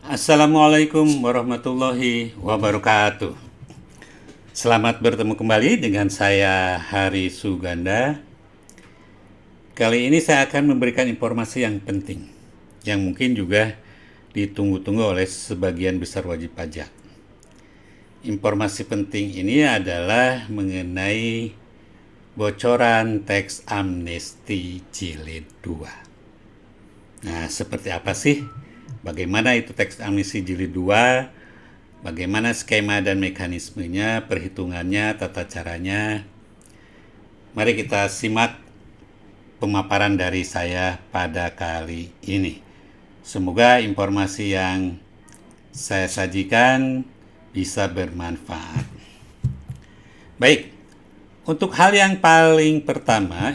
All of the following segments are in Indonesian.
Assalamualaikum warahmatullahi wabarakatuh. Selamat bertemu kembali dengan saya Hari Suganda. Kali ini saya akan memberikan informasi yang penting, yang mungkin juga ditunggu-tunggu oleh sebagian besar wajib pajak. Informasi penting ini adalah mengenai bocoran teks amnesti jilid 2. Nah, seperti apa sih? Bagaimana itu teks amnesti jilid 2? Bagaimana skema dan mekanismenya, perhitungannya, tata caranya? Mari kita simak pemaparan dari saya pada kali ini. Semoga informasi yang saya sajikan bisa bermanfaat. Baik, untuk hal yang paling pertama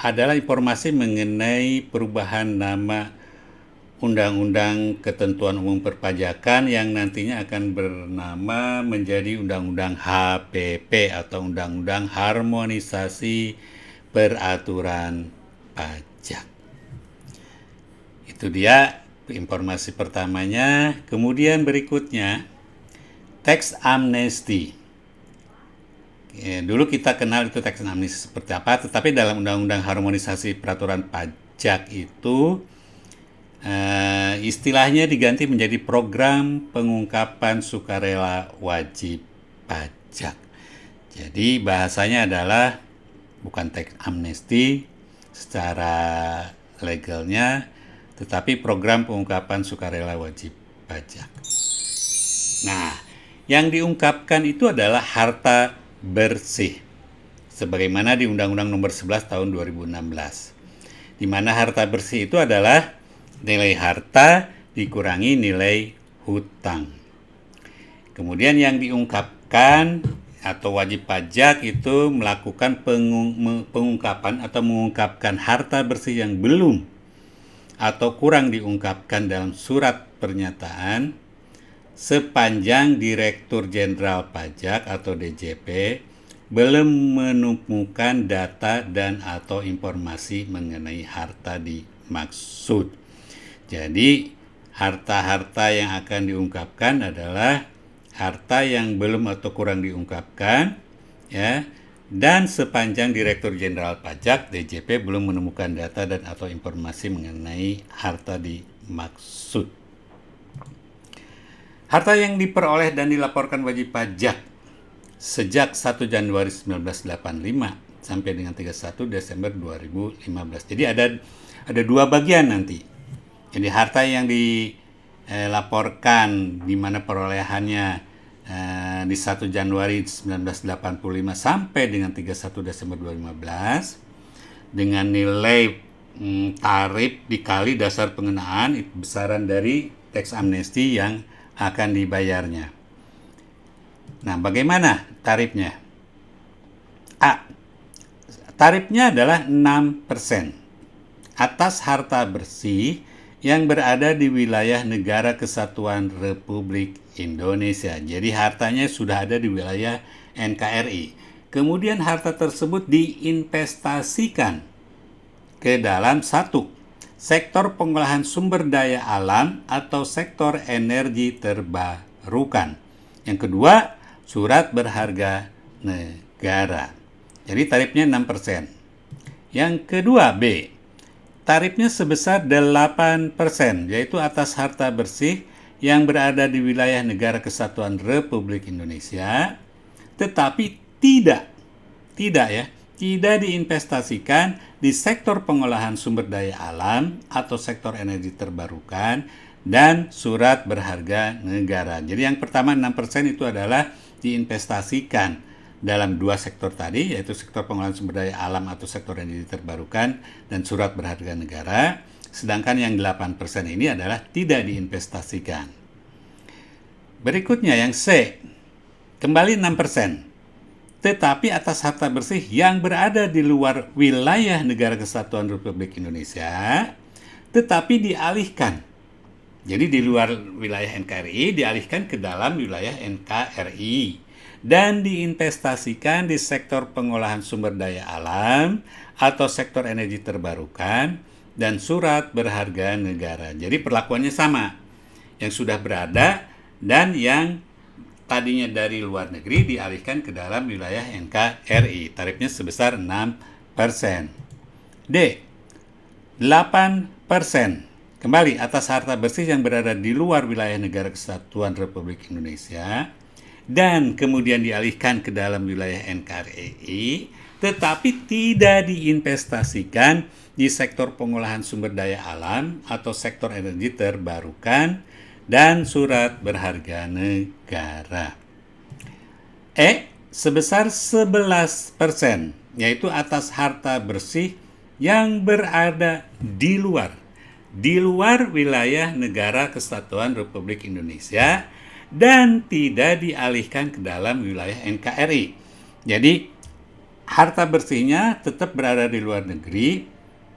adalah informasi mengenai perubahan nama Undang-Undang Ketentuan Umum Perpajakan yang nantinya akan bernama menjadi Undang-Undang HPP atau Undang-Undang Harmonisasi Peraturan Pajak. Itu dia informasi pertamanya. Kemudian berikutnya, teks amnesti. Dulu kita kenal itu teks amnesti seperti apa, tetapi dalam Undang-Undang Harmonisasi Peraturan Pajak itu istilahnya diganti menjadi Program Pengungkapan Sukarela Wajib Pajak. Jadi bahasanya adalah bukan teks amnesti secara legalnya, tetapi Program Pengungkapan Sukarela Wajib Pajak. Nah, yang diungkapkan itu adalah harta bersih, sebagaimana di Undang-Undang Nomor 11 Tahun 2016, di mana harta bersih itu adalah nilai harta dikurangi nilai hutang. Kemudian yang diungkapkan atau wajib pajak itu melakukan pengungkapan atau mengungkapkan harta bersih yang belum atau kurang diungkapkan dalam surat pernyataan sepanjang Direktur Jenderal Pajak atau DJP belum menemukan data dan atau informasi mengenai harta dimaksud. Jadi, harta-harta yang akan diungkapkan adalah harta yang belum atau kurang diungkapkan, ya, dan sepanjang Direktur Jenderal Pajak DJP belum menemukan data dan atau informasi mengenai harta dimaksud. Harta yang diperoleh dan dilaporkan wajib pajak sejak 1 Januari 1985 sampai dengan 31 Desember 2015. Jadi ada dua bagian nanti. Jadi harta yang dilaporkan di mana perolehannya di 1 Januari 1985 sampai dengan 31 Desember 2015 dengan nilai tarif dikali dasar pengenaan itu besaran dari teks amnesti yang akan dibayarnya. Nah, bagaimana tarifnya? A. Tarifnya adalah 6% atas harta bersih yang berada di wilayah Negara Kesatuan Republik Indonesia. Jadi hartanya sudah ada di wilayah NKRI. Kemudian harta tersebut diinvestasikan ke dalam satu, sektor pengolahan sumber daya alam atau sektor energi terbarukan. Yang kedua, surat berharga negara. Jadi tarifnya 6%. Yang kedua, B. Tarifnya sebesar 8%, yaitu atas harta bersih yang berada di wilayah Negara Kesatuan Republik Indonesia, tetapi tidak diinvestasikan di sektor pengolahan sumber daya alam atau sektor energi terbarukan dan surat berharga negara. Jadi yang pertama 6% itu adalah diinvestasikan dalam dua sektor tadi, yaitu sektor pengolahan sumber daya alam atau sektor energi terbarukan dan surat berharga negara. Sedangkan yang 8% ini adalah tidak diinvestasikan. Berikutnya yang C, kembali 6%. Tetapi atas harta bersih yang berada di luar wilayah Negara Kesatuan Republik Indonesia, tetapi dialihkan. Jadi di luar wilayah NKRI dialihkan ke dalam wilayah NKRI dan diinvestasikan di sektor pengolahan sumber daya alam atau sektor energi terbarukan dan surat berharga negara. Jadi perlakuannya sama, yang sudah berada dan yang tadinya dari luar negeri dialihkan ke dalam wilayah NKRI. Tarifnya sebesar 6%. D. 8%. Kembali, atas harta bersih yang berada di luar wilayah negara kesatuan Republik Indonesia dan kemudian dialihkan ke dalam wilayah NKRI, tetapi tidak diinvestasikan di sektor pengolahan sumber daya alam atau sektor energi terbarukan dan surat berharga negara. E. Sebesar 11%, yaitu atas harta bersih yang berada di luar wilayah negara kesatuan Republik Indonesia dan tidak dialihkan ke dalam wilayah NKRI. Jadi harta bersihnya tetap berada di luar negeri,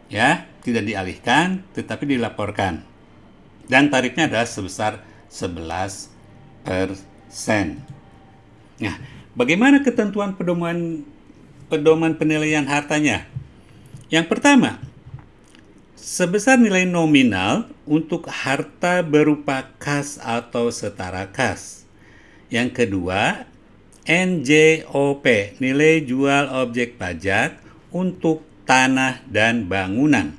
ya, tidak dialihkan, tetapi dilaporkan. Dan tarifnya adalah sebesar 11%. Nah, bagaimana ketentuan pedoman penilaian hartanya? Yang pertama, sebesar nilai nominal untuk harta berupa kas atau setara kas. Yang kedua, NJOP, nilai jual objek pajak untuk tanah dan bangunan.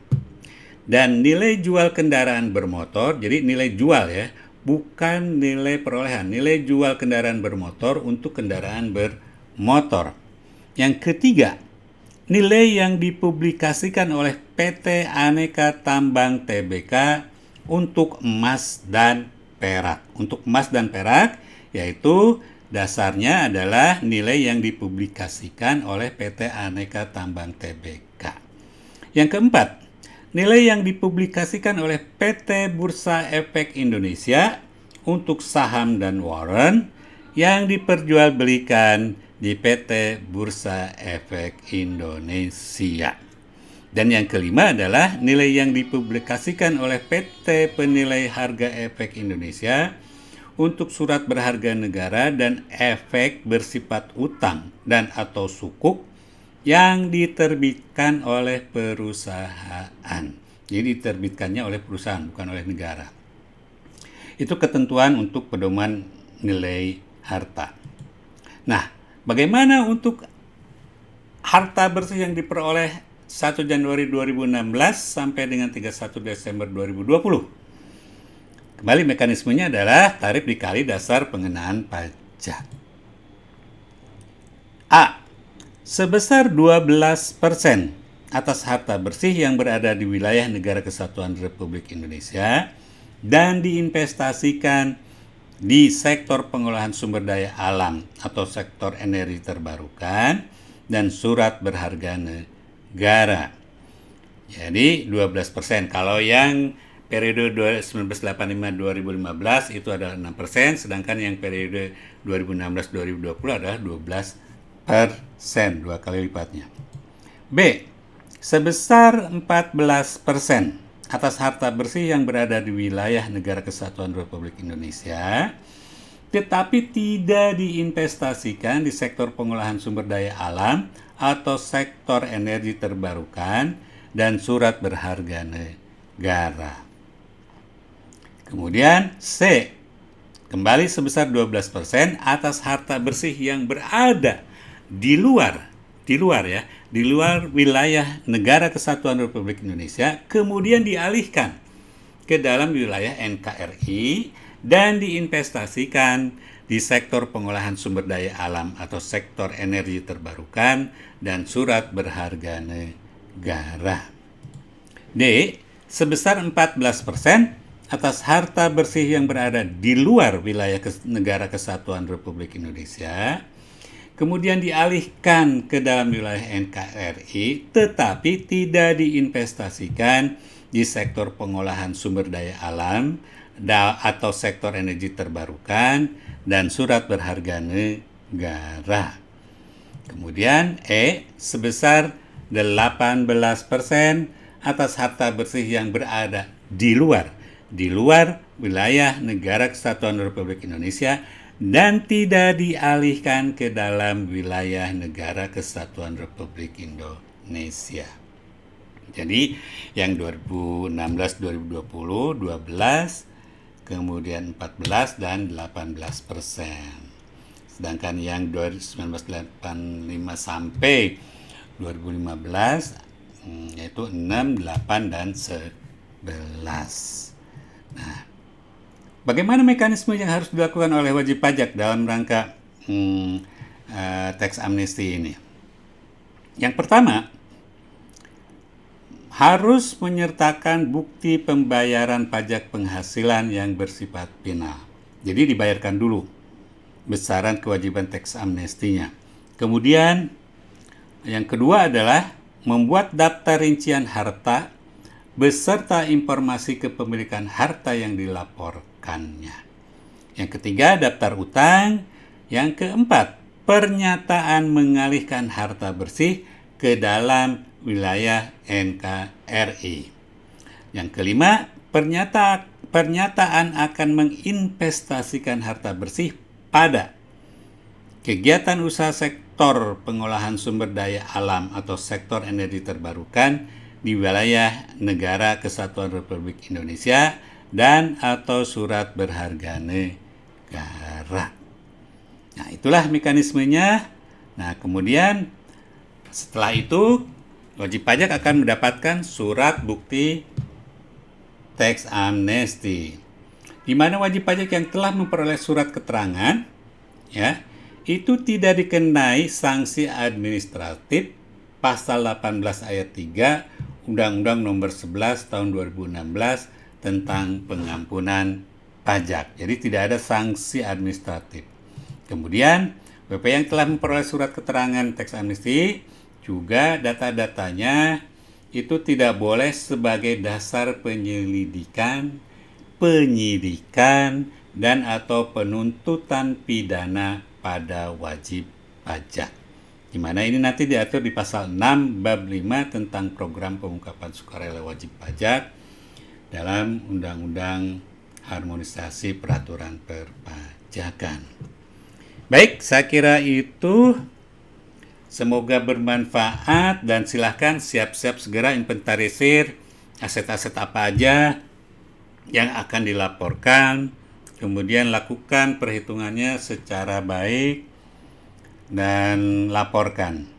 Dan nilai jual kendaraan bermotor, jadi nilai jual ya, bukan nilai perolehan, nilai jual kendaraan bermotor untuk kendaraan bermotor. Yang ketiga, nilai yang dipublikasikan oleh PT Aneka Tambang Tbk untuk emas dan perak. Untuk emas dan perak, yaitu dasarnya adalah nilai yang dipublikasikan oleh PT Aneka Tambang Tbk. Yang keempat, nilai yang dipublikasikan oleh PT Bursa Efek Indonesia untuk saham dan warrant yang diperjualbelikan di PT Bursa Efek Indonesia. Dan yang kelima adalah nilai yang dipublikasikan oleh PT Penilai Harga Efek Indonesia untuk surat berharga negara dan efek bersifat utang dan atau sukuk yang diterbitkan oleh perusahaan. Jadi diterbitkannya oleh perusahaan, bukan oleh negara. Itu ketentuan untuk pedoman nilai harta. Nah, bagaimana untuk harta bersih yang diperoleh 1 Januari 2016 sampai dengan 31 Desember 2020? Kembali mekanismenya adalah tarif dikali dasar pengenaan pajak. A. Sebesar 12% atas harta bersih yang berada di wilayah negara kesatuan Republik Indonesia dan diinvestasikan di sektor pengolahan sumber daya alam atau sektor energi terbarukan dan surat berharga negara. Jadi 12%. Kalau yang periode 1985-2015 itu adalah 6%, sedangkan yang periode 2016-2020 adalah 12%, 2 kali lipatnya. B. Sebesar 14% atas harta bersih yang berada di wilayah negara kesatuan Republik Indonesia, tetapi tidak diinvestasikan di sektor pengolahan sumber daya alam atau sektor energi terbarukan dan surat berharga negara. Kemudian C. Kembali sebesar 12% atas harta bersih yang berada di luar wilayah negara kesatuan Republik Indonesia, kemudian dialihkan ke dalam wilayah NKRI dan diinvestasikan di sektor pengolahan sumber daya alam atau sektor energi terbarukan dan surat berharga negara. D. Sebesar 14% atas harta bersih yang berada di luar wilayah negara kesatuan Republik Indonesia, kemudian dialihkan ke dalam wilayah NKRI, tetapi tidak diinvestasikan di sektor pengolahan sumber daya alam atau sektor energi terbarukan dan surat berharga negara. Kemudian E. Sebesar 18% atas harta bersih yang berada di luar wilayah negara kesatuan Republik Indonesia dan tidak dialihkan ke dalam wilayah negara kesatuan Republik Indonesia. Jadi yang 2016-2020 12, kemudian 14 dan 18%. Sedangkan yang 1985 sampai 2015 yaitu 6, 8 dan 11. Nah, bagaimana mekanisme yang harus dilakukan oleh wajib pajak dalam rangka tax amnesty ini? Yang pertama, harus menyertakan bukti pembayaran pajak penghasilan yang bersifat final. Jadi dibayarkan dulu besaran kewajiban tax amnestinya. Kemudian yang kedua adalah membuat daftar rincian harta beserta informasi kepemilikan harta yang dilaporkannya. Yang ketiga, daftar utang. Yang keempat, pernyataan mengalihkan harta bersih ke dalam wilayah NKRI. Yang kelima, pernyataan akan menginvestasikan harta bersih pada kegiatan usaha sektor pengolahan sumber daya alam atau sektor energi terbarukan di wilayah Negara Kesatuan Republik Indonesia dan atau surat berharga negara. Nah, itulah mekanismenya. Nah, kemudian setelah itu wajib pajak akan mendapatkan surat bukti tax amnesty, di mana wajib pajak yang telah memperoleh surat keterangan ya itu tidak dikenai sanksi administratif pasal 18 ayat 3 Undang-Undang Nomor 11 Tahun 2016 tentang pengampunan pajak. Jadi tidak ada sanksi administratif. Kemudian WP yang telah memperoleh surat keterangan tax amnesty juga data-datanya itu tidak boleh sebagai dasar penyidikan, dan atau penuntutan pidana pada wajib pajak. Di mana ini nanti diatur di pasal 6 bab 5 tentang program pengungkapan sukarela wajib pajak dalam Undang-Undang Harmonisasi Peraturan Perpajakan. Baik, saya kira itu. Semoga bermanfaat dan silahkan siap-siap segera inventarisir aset-aset apa aja yang akan dilaporkan, kemudian lakukan perhitungannya secara baik dan laporkan.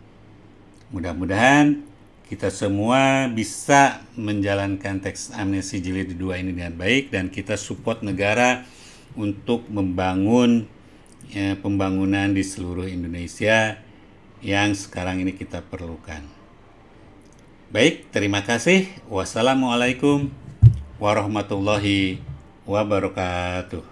Mudah-mudahan kita semua bisa menjalankan tax amnesty jilid 2 ini dengan baik dan kita support negara untuk membangun pembangunan di seluruh Indonesia yang sekarang ini kita perlukan. Baik, terima kasih. Wassalamualaikum warahmatullahi wabarakatuh.